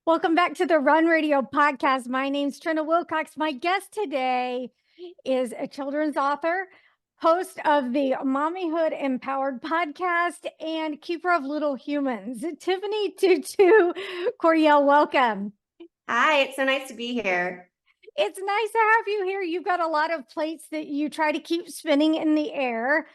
Welcome back to the Run Radio podcast. My name's Trina Wilcox. My guest today is a children's author, host of the Mommyhood Empowered podcast, and keeper of little humans, Tiffany Tutu Coryell. Welcome. Hi, it's so nice to be here. It's nice to have you here. You've got a lot of plates that you try to keep spinning in the air.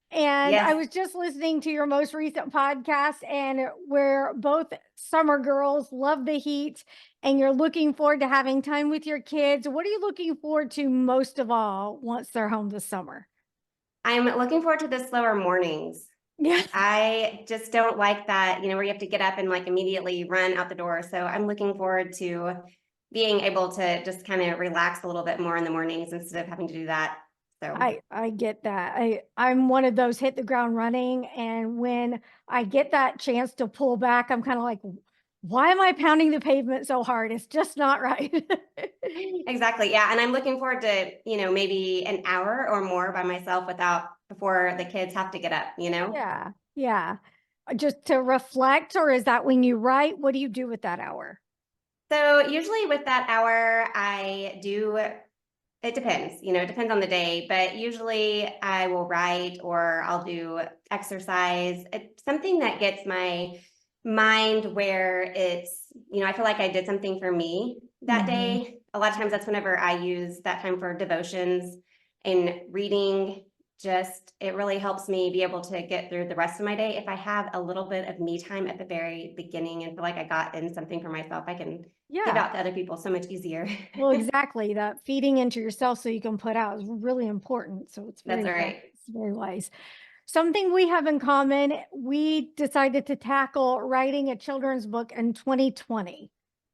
And Yes. I was just listening to your most recent podcast, and we're both summer girls, love the heat, and you're looking forward to having time with your kids. What are you looking forward to most of all once they're home this summer? I'm looking forward to the slower mornings. Yeah. I just don't like that, where you have to get up and immediately run out the door. So I'm looking forward to being able to just kind of relax a little bit more in the mornings instead of having to do that. So I get that. I'm one of those hit the ground running. And when I get that chance to pull back, I'm kind of like, why am I pounding the pavement so hard? It's just not right. exactly. Yeah. And I'm looking forward to, maybe an hour or more by myself before the kids have to get up, Yeah. Yeah. Just to reflect, or is that when you write? What do you do with that hour? So usually with that hour, it depends, it depends on the day, but usually I will write or I'll do exercise. It's something that gets my mind where I feel like I did something for me that day. A lot of times that's whenever I use that time for devotions and reading. It really helps me be able to get through the rest of my day. If I have a little bit of me time at the very beginning and feel like I got in something for myself, I can give out to other people so much easier. Well, exactly. That feeding into yourself so you can put out is really important. So it's very That's all wise. right. It's very wise. Something we have in common, we decided to tackle writing a children's book in 2020.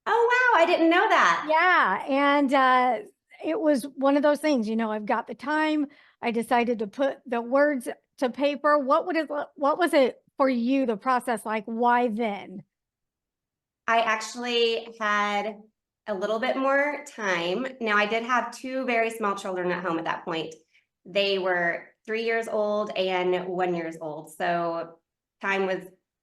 Oh, wow. I didn't know that. Yeah. And it was one of those things, I've got the time. I decided to put the words to paper. What was it for you, the process like? Why then? I actually had a little bit more time. Now, I did have two very small children at home at that point. They were 3 years old and 1 year old. So time was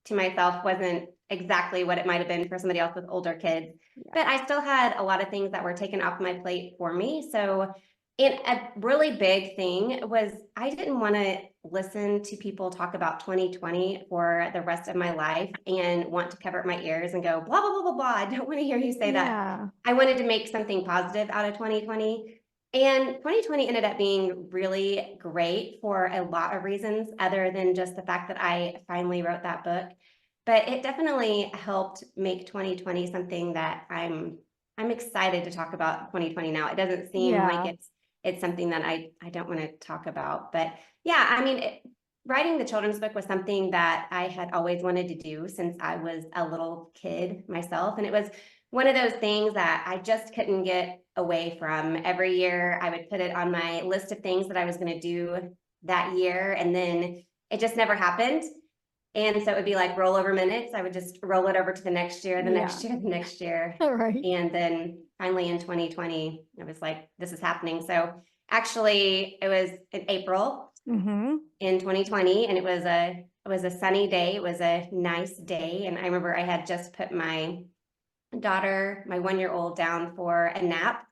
to myself wasn't exactly what it might have been for somebody else with older kids. Yeah. But I still had a lot of things that were taken off my plate for me. So a really big thing was I didn't want to listen to people talk about 2020 for the rest of my life and want to cover up my ears and go blah, blah, blah, blah, blah. I don't want to hear you say that. I wanted to make something positive out of 2020. And 2020 ended up being really great for a lot of reasons other than just the fact that I finally wrote that book. But it definitely helped make 2020 something that I'm excited to talk about 2020 now. It doesn't seem like it's something that I don't want to talk about. But yeah, writing the children's book was something that I had always wanted to do since I was a little kid myself. And it was one of those things that I just couldn't get away from. Every year I would put it on my list of things that I was going to do that year. And then it just never happened. And so it would be like rollover minutes. I would just roll it over to the next year, the next year, the next year. All right. And then finally in 2020, I was like, this is happening. So actually it was in April in 2020, and it was a sunny day. It was a nice day. And I remember I had just put my daughter, my 1 year old, down for a nap.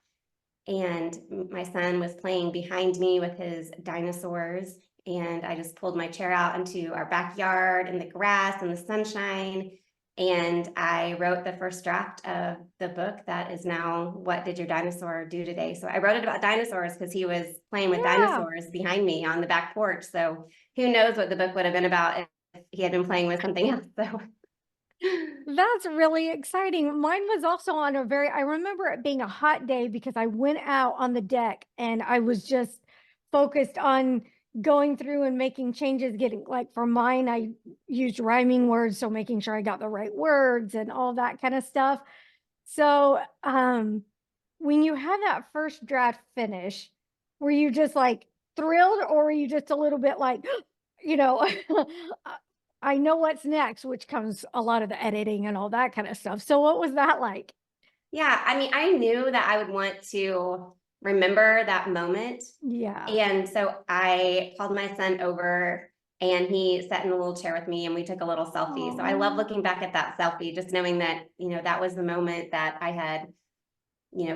And my son was playing behind me with his dinosaurs. And I just pulled my chair out into our backyard in the grass and the sunshine. And I wrote the first draft of the book that is now What Did Your Dinosaur Do Today? So I wrote it about dinosaurs because he was playing with dinosaurs behind me on the back porch. So who knows what the book would have been about if he had been playing with something else. So that's really exciting. Mine was also on I remember it being a hot day because I went out on the deck and I was just focused on going through and making changes, getting like for mine, I used rhyming words. So making sure I got the right words and all that kind of stuff. So, when you had that first draft finish, were you just like thrilled, or were you just a little bit like, you know, I know what's next, which comes a lot of the editing and all that kind of stuff. So what was that like? yeah, I knew that I would want to remember that moment. Yeah. And so I called my son over and he sat in a little chair with me and we took a little selfie. So I love Aw. looking back at that selfie, just knowing that, that was the moment that I had,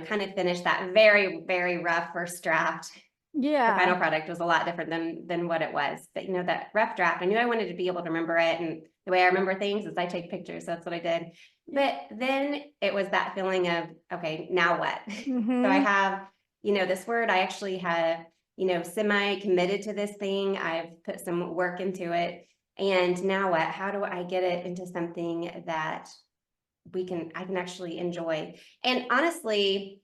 kind of finished that very, very rough first draft. The final Yeah. product was a lot different than what it was. But that rough draft, I knew I wanted to be able to remember it. And the way I remember things is I take pictures. So that's what I did. But then it was that feeling of, okay, now what? So I Mm-hmm. have, this word, I actually have, semi committed to this thing. I've put some work into it. And now what? How do I get it into something that I can actually enjoy? And honestly,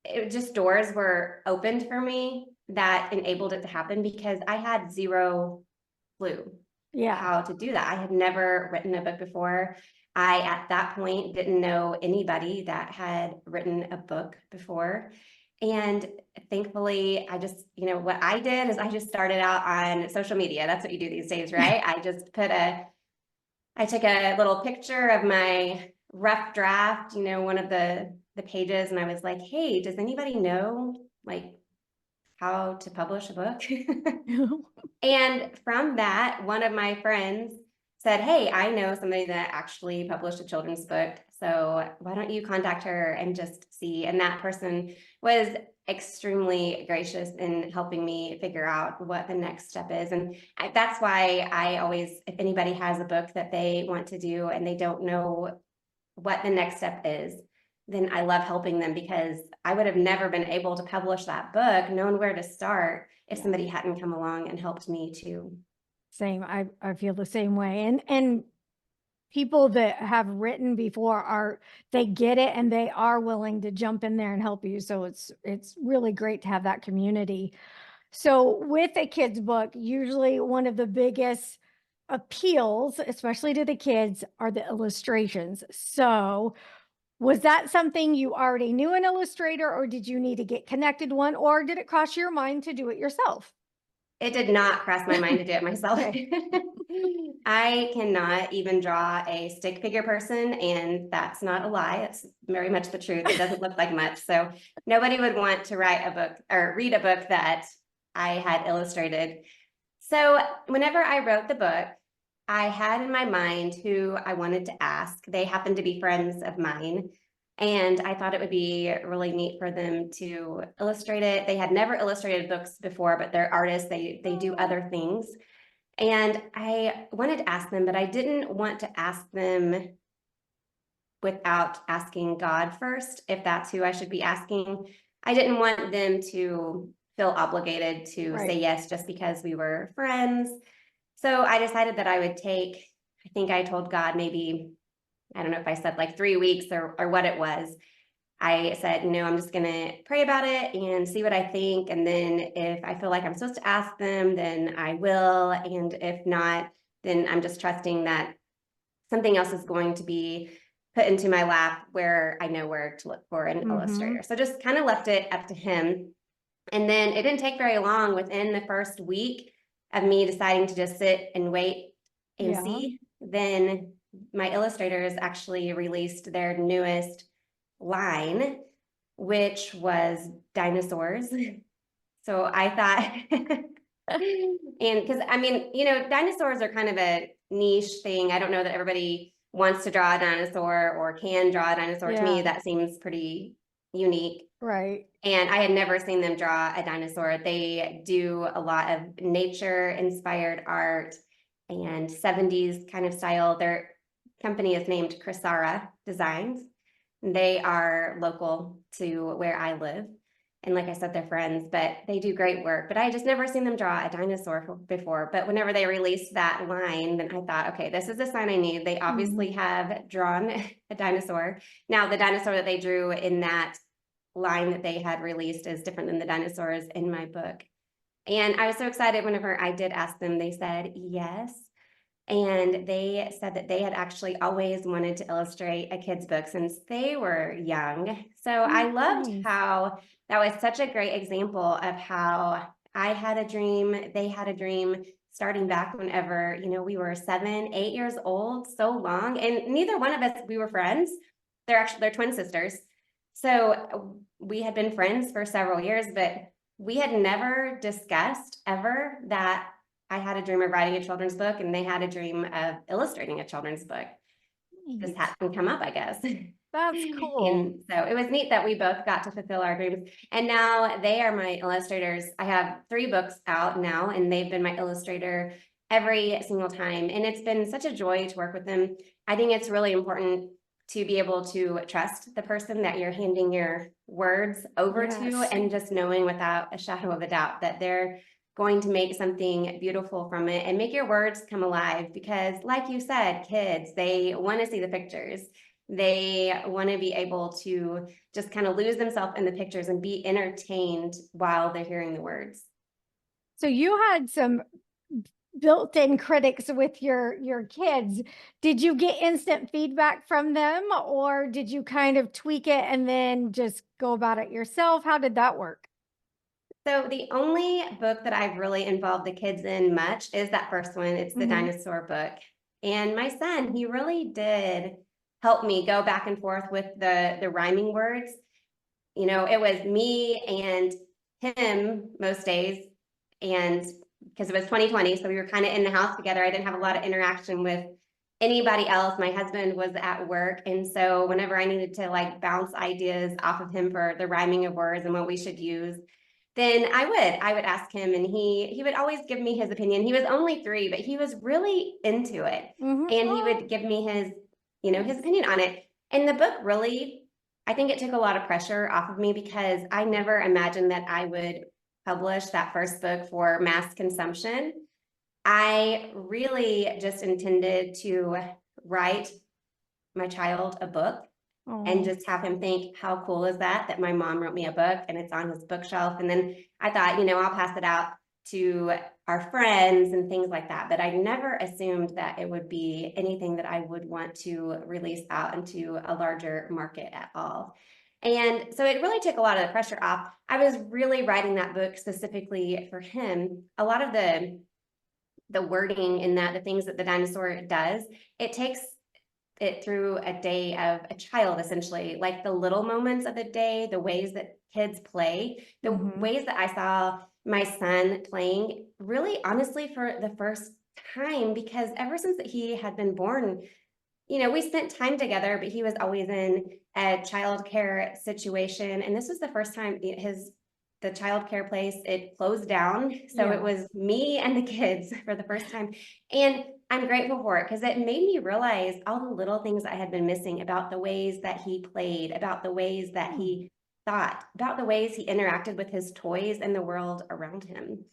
it just doors were opened for me that enabled it to happen because I had zero clue Yeah. how to do that. I had never written a book before. I, at that point, didn't know anybody that had written a book before. And thankfully, I just, what I did is I just started out on social media. That's what you do these days, right? I took a little picture of my rough draft, one of the pages, and I was like, hey, does anybody know like how to publish a book? And from that, one of my friends said, hey, I know somebody that actually published a children's book. So why don't you contact her and just see? And that person was extremely gracious in helping me figure out what the next step is. And that's why I always, if anybody has a book that they want to do and they don't know what the next step is, then I love helping them, because I would have never been able to publish that book, known where to start, if Yeah. somebody hadn't come along and helped me to. Same. I feel the same way. And people that have written before they get it and they are willing to jump in there and help you. So it's really great to have that community. So with a kid's book, usually one of the biggest appeals, especially to the kids, are the illustrations. So was that something you already knew an illustrator, or did you need to get connected one, or did it cross your mind to do it yourself? It did not cross my mind to do it myself. Okay. I cannot even draw a stick figure person, and that's not a lie. It's very much the truth. It doesn't look like much. So nobody would want to write a book or read a book that I had illustrated. So whenever I wrote the book, I had in my mind who I wanted to ask. They happened to be friends of mine. And I thought it would be really neat for them to illustrate it. They had never illustrated books before, but they're artists. They do other things. And I wanted to ask them, but I didn't want to ask them without asking God first, if that's who I should be asking. I didn't want them to feel obligated to say Right. yes just because we were friends. So I decided that I would take, I think I told God maybe, I don't know if I said like 3 weeks or what it was. I said, I'm just going to pray about it and see what I think. And then if I feel like I'm supposed to ask them, then I will. And if not, then I'm just trusting that something else is going to be put into my lap where I know where to look for an Mm-hmm. illustrator. So just kind of left it up to him. And then it didn't take very long, within the first week of me deciding to just sit and wait and Yeah. see, then my illustrators actually released their newest line, which was dinosaurs. So I thought, and because I mean, dinosaurs are kind of a niche thing. I don't know that everybody wants to draw a dinosaur or can draw a dinosaur. To me, Yeah. that seems pretty unique. Right. And I had never seen them draw a dinosaur. They do a lot of nature inspired art and 70s kind of style. Their company is named Crisara Designs. They are local to where I live. And like I said, they're friends, but they do great work. But I just never seen them draw a dinosaur before. But whenever they released that line, then I thought, okay, this is the sign I need. They Mhm. obviously have drawn a dinosaur. Now, the dinosaur that they drew in that line that they had released is different than the dinosaurs in my book. And I was so excited whenever I did ask them, they said yes. And they said that they had actually always wanted to illustrate a kid's book since they were young. So I loved Nice. how that was such a great example of how I had a dream, they had a dream, starting back whenever, we were 7, 8 years old, so long. And neither one of us, we were friends. They're twin sisters. So we had been friends for several years, but we had never discussed ever that I had a dream of writing a children's book, and they had a dream of illustrating a children's book. Just Neat. happened to come up, I guess. That's cool. And so it was neat that we both got to fulfill our dreams. And now they are my illustrators. I have 3 books out now, and they've been my illustrator every single time. And it's been such a joy to work with them. I think it's really important to be able to trust the person that you're handing your words over to, Yes. and just knowing without a shadow of a doubt that they're going to make something beautiful from it and make your words come alive. Because like you said, kids, they want to see the pictures. They want to be able to just kind of lose themselves in the pictures and be entertained while they're hearing the words. So you had some built-in critics with your kids. Did you get instant feedback from them, or did you kind of tweak it and then just go about it yourself? How did that work? So the only book that I've really involved the kids in much is that first one. It's the Mhm. dinosaur book. And my son, he really did help me go back and forth with the rhyming words. You know, it was me and him most days. And because it was 2020, so we were kind of in the house together. I didn't have a lot of interaction with anybody else. My husband was at work. And so whenever I needed to like bounce ideas off of him for the rhyming of words and what we should use, then I would ask him, and he would always give me his opinion. He was only 3, but he was really into it. Mhm. And he Oh, would give me his nice. opinion on it. And the book really, I think it took a lot of pressure off of me, because I never imagined that I would publish that first book for mass consumption. I really just intended to write my child a book and Oh, just have him think, how cool is that my mom wrote me a book and it's on his bookshelf. And then I thought, I'll pass it out to our friends and things like that. But I never assumed that it would be anything that I would want to release out into a larger market at all. And so it really took a lot of the pressure off. I was really writing that book specifically for him. A lot of the wording in that, the things that the dinosaur does, it takes it through a day of a child, essentially, like the little moments of the day, the ways that kids play, the mhm. ways that I saw my son playing really honestly for the first time. Because ever since that he had been born, we spent time together, but he was always in a childcare situation. And this was the first time the childcare place, it closed down. So it Yeah. was me and the kids for the first time. And I'm grateful for it, because it made me realize all the little things I had been missing about the ways that he played, about the ways that Hmm. he thought, about the ways he interacted with his toys and the world around him.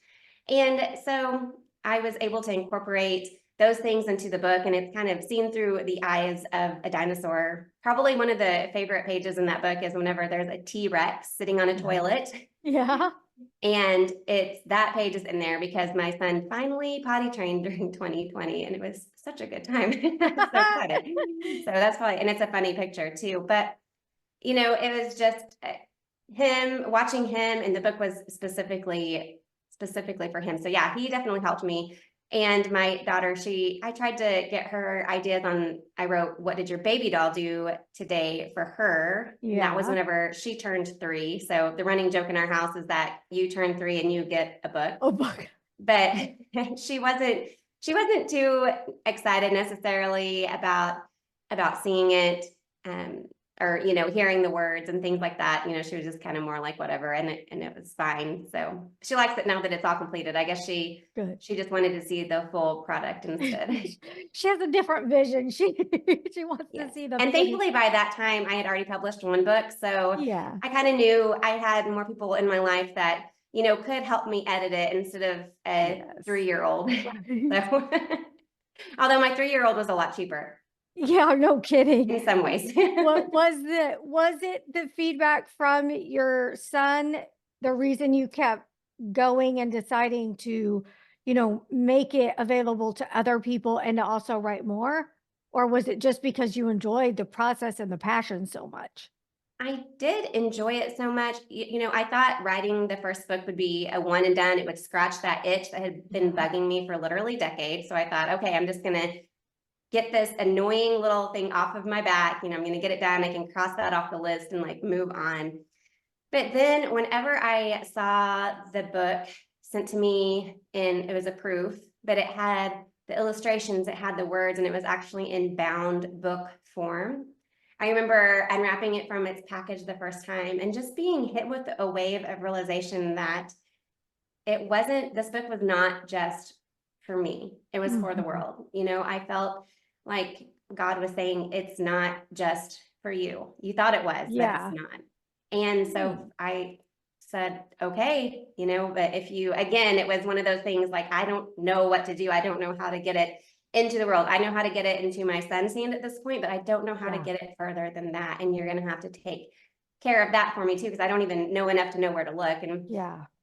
And so I was able to incorporate those things into the book, and it's kind of seen through the eyes of a dinosaur. Probably one of the favorite pages in that book is whenever there's a T-Rex sitting on a Yeah. toilet. Yeah. And it's that page is in there because my son finally potty trained during 2020, and it was such a good time. I'm so excited. So that's probably, and it's a funny picture too. But it was just him, watching him, and the book was specifically for him. So yeah, he definitely helped me. And my daughter, I tried to get her ideas on, I wrote, what did your baby doll do today for her? And that was Yeah. whenever she turned 3. So the running joke in our house is that you turn 3 and you get a book. Oh, book. But she wasn't too excited necessarily about seeing it. Um, or hearing the words and things like that. She was just kind of more like whatever, and it was fine. So she likes it now that it's all completed. I guess Good. she just wanted to see the full product instead. She has a different vision. She wants to Yes. see the And finished. thankfully by that time I had already published 1 book, so Yeah. I kind of knew I had more people in my life that could help me edit it instead of a Yes. 3-year-old. Right. So although my 3-year-old was a lot cheaper Yeah, no kidding. in some ways. What was it the feedback from your son, the reason you kept going and deciding to, make it available to other people and to also write more? Or was it just because you enjoyed the process and the passion so much? I did enjoy it so much. I thought writing the first book would be a one and done. It would scratch that itch that had been Yeah. bugging me for literally decades. So I thought, okay, I'm just going to get this annoying little thing off of my back. I'm going to get it done. I can cross that off the list and like move on. But then whenever I saw the book sent to me and it was approved but it had the illustrations, it had the words, and it was actually in bound book form. I remember unwrapping it from its package the first time and just being hit with a wave of realization that this book was not just for me, it was for the world. You know, I felt like God was saying, it's not just for you. You thought it was, but Yeah. it's not. And so I said, okay, you know, but if you, again, it was one of those things like, I don't know what to do. I don't know how to get it into the world. I know how to get it into my son's hand at this point, but I don't know how to get it further than that. And you're going to have to take care of that for me too, because I don't even know enough to know where to look. And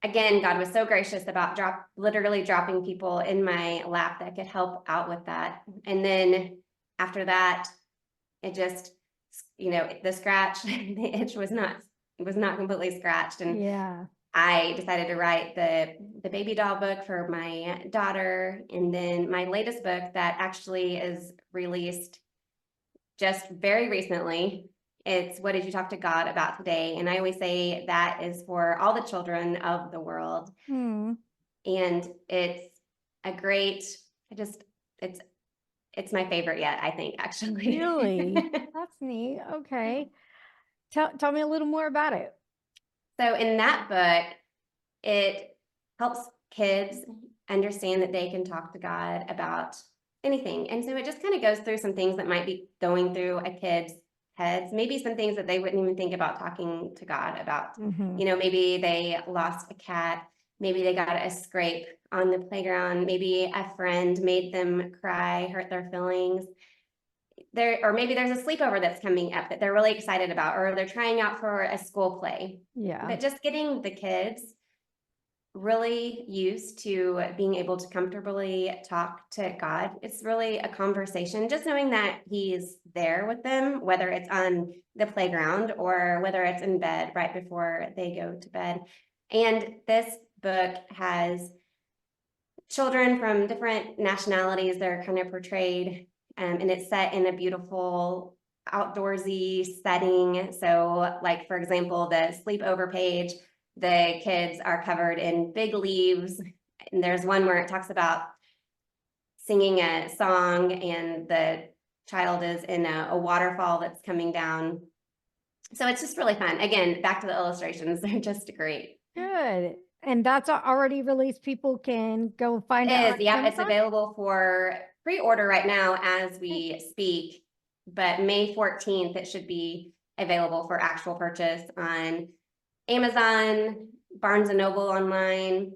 again, God was so gracious about literally dropping people in my lap that could help out with that. And then after that, it just, you know, the scratch, the itch was not completely scratched. And I decided to write the baby doll book for my daughter. And then my latest book that actually is released just very recently. It's What Did You Talk to God About Today? And I always say that is for all the children of the world. And it's a great, it's my favorite yet, I think, actually. Really? That's neat. Okay. Tell me a little more about it. So in that book, it helps kids understand that they can talk to God about anything. And so it just kind of goes through some things that might be going through a kid's heads, maybe some things that they wouldn't even think about talking to God about. You know, maybe they lost a cat, maybe they got a scrape on the playground, maybe a friend made them cry, hurt their feelings. Or maybe there's a sleepover that's coming up that they're really excited about, or they're trying out for a school play. But just getting the kids really used to being able to comfortably talk to God. It's really a conversation, just knowing that He's there with them, whether it's on the playground or whether it's in bed right before they go to bed. And this book has children from different nationalities that are kind of portrayed, and it's set in a beautiful outdoorsy setting. So like, for example, the sleepover page, the kids are covered in big leaves. And there's one where it talks about singing a song and the child is in a waterfall that's coming down. So it's just really fun. Again, back to the illustrations. They're just great. Good. And that's already released. People can go find it. It is. Yeah, it's available for pre-order right now as we speak, but May 14th, it should be available for actual purchase on Amazon, Barnes and Noble online.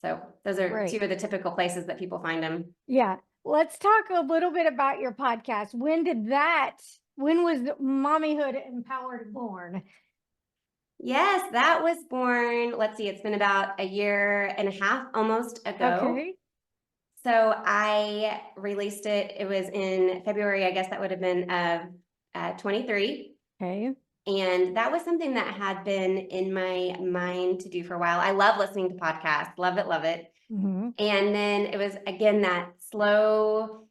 So those are two of the typical places that people find them. Yeah. Let's talk a little bit about your podcast. When was Mommyhood Empowered born? Yes, that was born, let's see, it's been about a year and a half almost ago. Okay. So I released it, it was in February, I guess that would have been of 23. Okay. And that was something that had been in my mind to do for a while. I love listening to podcasts, love it, love it. And then it was, again, that slow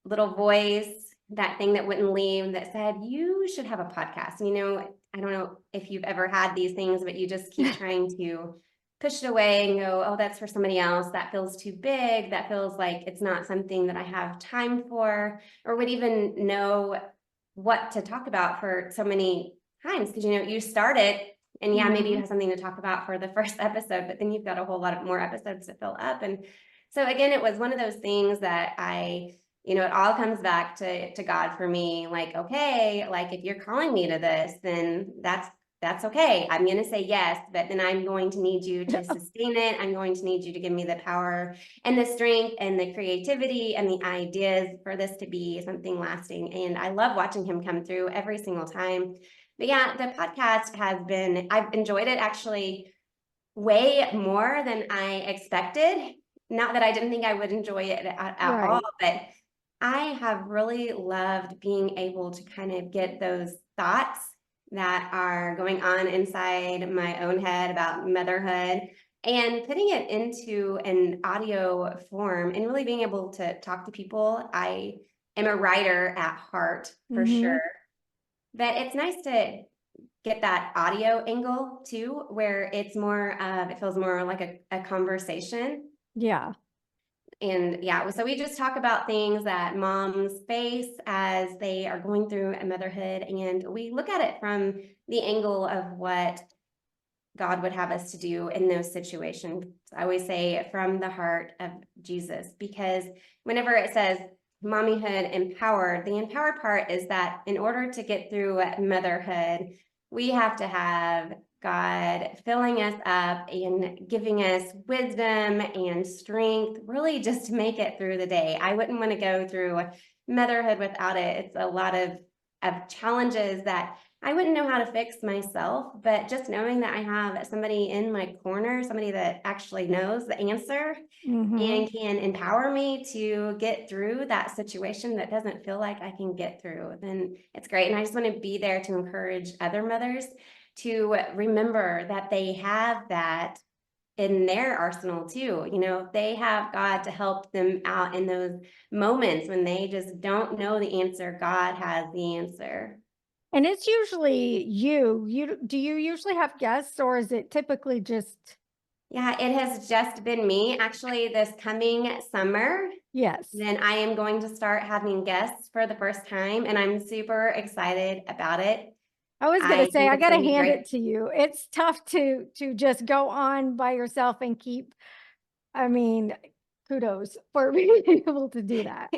little voice, that thing that wouldn't leave that said, you should have a podcast. You know, I don't know if you've ever had these things, but you just keep trying to push it away and go, oh, that's for somebody else. That feels too big. That feels like it's not something that I have time for, or would even know what to talk about for so many times. Because, you know, you start it and yeah, maybe you have something to talk about for the first episode, but then you've got a whole lot of more episodes to fill up. And so again, it was one of those things that you know, it all comes back to God for me. Like, okay, like if you're calling me to this, then that's okay. I'm going to say yes, but then I'm going to need you to sustain it. I'm going to need you to give me the power and the strength and the creativity and the ideas for this to be something lasting. And I love watching him come through every single time. But yeah, the podcast I've enjoyed it actually way more than I expected. Not that I didn't think I would enjoy it at all, but I have really loved being able to kind of get those thoughts that are going on inside my own head about motherhood and putting it into an audio form and really being able to talk to people. I am a writer at heart for sure, but it's nice to get that audio angle too, where it's more of, it feels more like a conversation. Yeah. And yeah, so we just talk about things that moms face as they are going through motherhood, and we look at it from the angle of what God would have us to do in those situations. I always say from the heart of Jesus, because whenever it says mommyhood empowered, the empowered part is that in order to get through motherhood, we have to have God filling us up and giving us wisdom and strength, really just to make it through the day. I wouldn't want to go through motherhood without it. It's a lot of challenges that I wouldn't know how to fix myself, but just knowing that I have somebody in my corner, somebody that actually knows the answer Mm-hmm. and can empower me to get through that situation that doesn't feel like I can get through, then it's great. And I just want to be there to encourage other mothers to remember that they have that in their arsenal too. They have God to help them out in those moments when they just don't know the answer. God has the answer. And it's usually do you usually have guests, or is it typically just, Yeah, it has just been me. Actually, this coming summer, yes. then I am going to start having guests for the first time, and I'm super excited about it. I was gonna I say, think I it's going gotta to be hand great. it to you. It's tough to just go on by yourself and keep, I mean, kudos for being able to do that.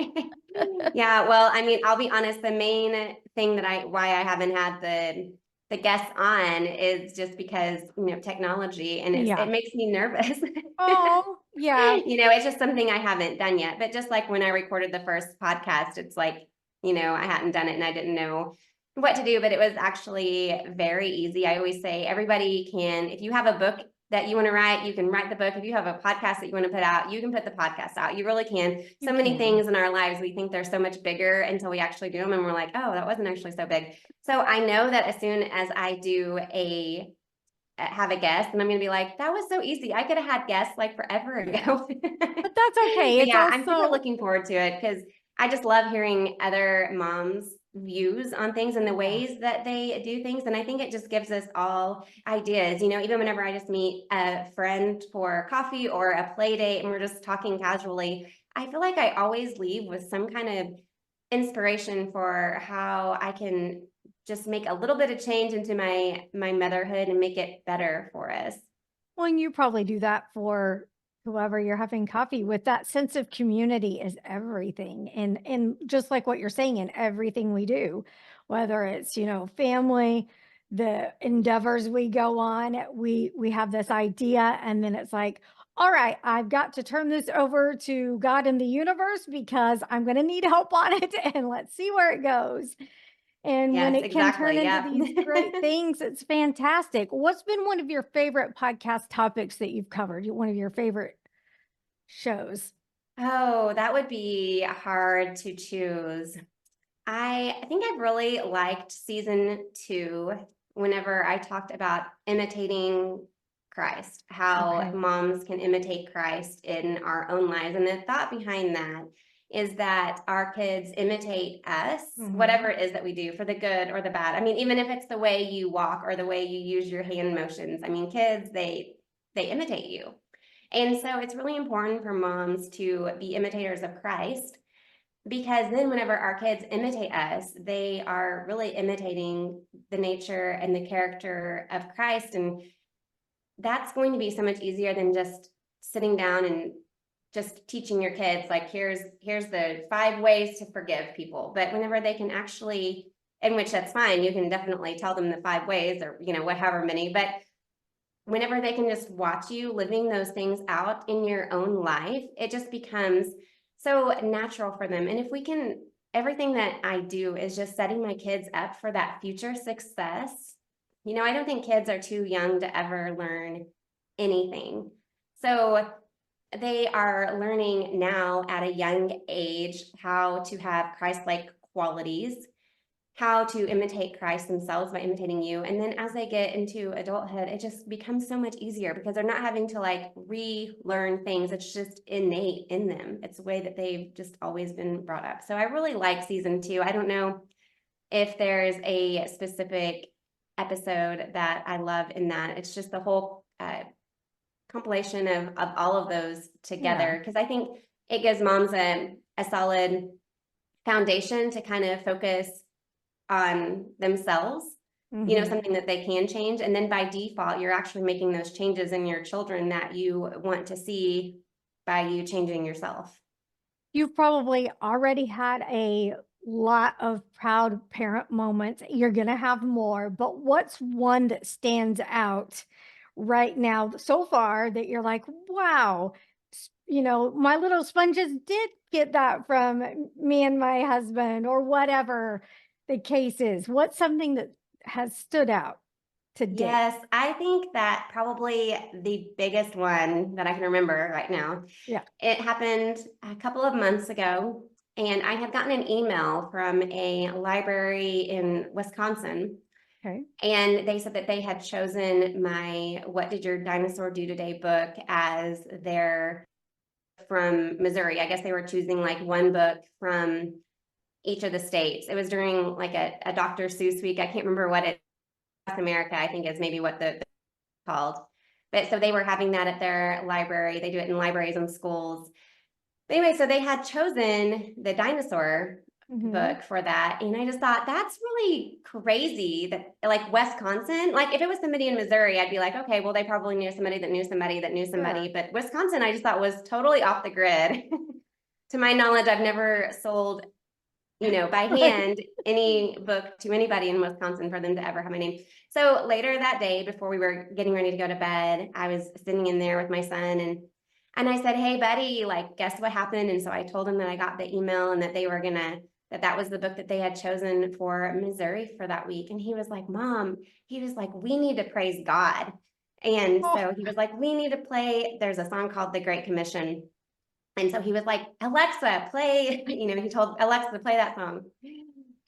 Yeah, well, I mean, I'll be honest, the main thing that why I haven't had the guests on is just because, technology, and it Yeah. makes me nervous. Oh, yeah. It's just something I haven't done yet. But just like when I recorded the first podcast, it's like, I hadn't done it and I didn't know what to do, but it was actually very easy. I always say everybody can, if you have a book that you want to write, you can write the book. If you have a podcast that you want to put out, you can put the podcast out. You really can. You So many can. things in our lives, we think they're so much bigger until we actually do them and we're like, oh, that wasn't actually so big. So I know that as soon as I do have a guest, and I'm going to be like, that was so easy. I could have had guests like forever Yeah. ago. But that's okay. But It's yeah, I'm super also, looking forward to it because I just love hearing other moms' views on things and the yeah. ways that they do things. And I think it just gives us all ideas. Even whenever I just meet a friend for coffee or a play date and we're just talking casually, I feel like I always leave with some kind of inspiration for how I can just make a little bit of change into my motherhood and make it better for us. Well, and you probably do that for whoever you're having coffee with. That sense of community is everything. And just like what you're saying, in everything we do, whether it's, family, the endeavors we go on, we have this idea, and then it's like, all right, I've got to turn this over to God and the universe because I'm going to need help on it, and let's see where it goes. And when Yes, it can turn exactly. into Yeah. these great things, it's fantastic. What's been one of your favorite podcast topics that you've covered? One of your favorite shows? Oh, that would be hard to choose. I think I've really liked season 2 whenever I talked about imitating Christ, how Okay. moms can imitate Christ in our own lives. And the thought behind that is that our kids imitate us, whatever Hmm. it is that we do, for the good or the bad. I mean, even if it's the way you walk or the way you use your hand motions, I mean, kids, they imitate you. And so it's really important for moms to be imitators of Christ, because then whenever our kids imitate us, they are really imitating the nature and the character of Christ. And that's going to be so much easier than just sitting down and just teaching your kids, like, here's the 5 ways to forgive people. But whenever they can actually, in which that's fine, you can definitely tell them the 5 ways, or whatever many, but whenever they can just watch you living those things out in your own life, it just becomes so natural for them. And if we can, everything that I do is just setting my kids up for that future success. I don't think kids are too young to ever learn anything. So they are learning now at a young age how to have Christ-like qualities, how to imitate Christ themselves by imitating you. And then as they get into adulthood, it just becomes so much easier because they're not having to like relearn things. It's just innate in them. It's the way that they've just always been brought up. So I really like season 2. I don't know if there's a specific episode that I love in that. It's just the whole compilation of all of those Yeah. together. Because I think it gives moms a solid foundation to kind of focus on themselves, Mhm. something that they can change. And then by default, you're actually making those changes in your children that you want to see by you changing yourself. You've probably already had a lot of proud parent moments. You're going to have more, but what's one that stands out right now so far that you're like, wow, my little sponges did get that from me and my husband, or whatever the case is? What's something that has stood out to date? Yes, I think that probably the biggest one that I can remember right now, Yeah. it happened a couple of months ago, and I had gotten an email from a library in Wisconsin, Okay. and they said that they had chosen my What Did Your Dinosaur Do Today book as their from Missouri. I guess they were choosing like one book from each of the states. It was during like a Dr. Seuss week. I can't remember what it America, I think is maybe what the called. But so they were having that at their library. They do it in libraries and schools. But anyway, so they had chosen the dinosaur Hmm. book for that. And I just thought that's really crazy that like Wisconsin, like if it was somebody in Missouri, I'd be like, okay, well, they probably knew somebody that knew somebody that knew somebody. Sure. But Wisconsin, I just thought was totally off the grid. To my knowledge, I've never sold by Right. hand any book to anybody in Wisconsin for them to ever have my name. So later that day, before we were getting ready to go to bed, I was sitting in there with my son and I said, "Hey, buddy, like, guess what happened?" And so I told him that I got the email and that they were gonna that was the book that they had chosen for Missouri for that week. And he was like, "Mom," he was like, "we need to praise God." And Oh, so he was like, "We need to play." There's a song called "The Great Commission." And so he was like, "Alexa, play," he told Alexa to play that song.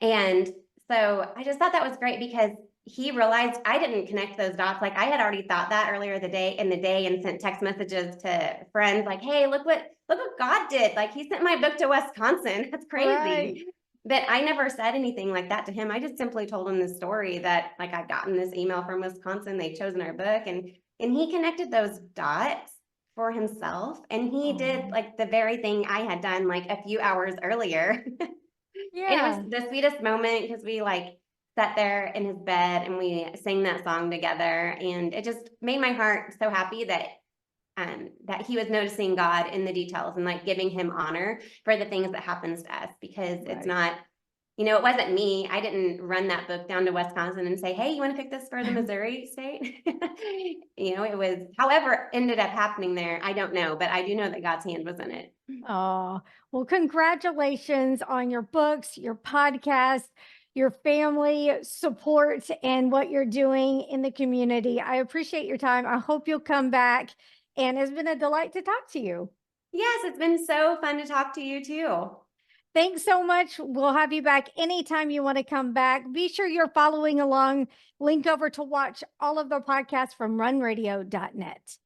And so I just thought that was great because he realized I didn't connect those dots. Like I had already thought that earlier in the day and sent text messages to friends like, "Hey, look what God did. Like he sent my book to Wisconsin. That's right. crazy." But I never said anything like that to him. I just simply told him the story that like I'd gotten this email from Wisconsin, they'd chosen our book and he connected those dots for himself and he did Oh, like the very thing I had done like a few hours earlier. And it was yeah. the sweetest moment because we like sat there in his bed and we sang that song together and it just made my heart so happy that he was noticing God in the details and like giving him honor for the things that happens to us because it's Right. not it wasn't me. I didn't run that book down to Wisconsin and say, "Hey, you want to pick this for the Missouri state?" It was however ended up happening there. I don't know, but I do know that God's hand was in it. Oh, well, congratulations on your books, your podcast, your family support, and what you're doing in the community. I appreciate your time. I hope you'll come back. And it's been a delight to talk to you. Yes, it's been so fun to talk to you too. Thanks so much. We'll have you back anytime you want to come back. Be sure you're following along. Link over to watch all of the podcasts from runradio.net.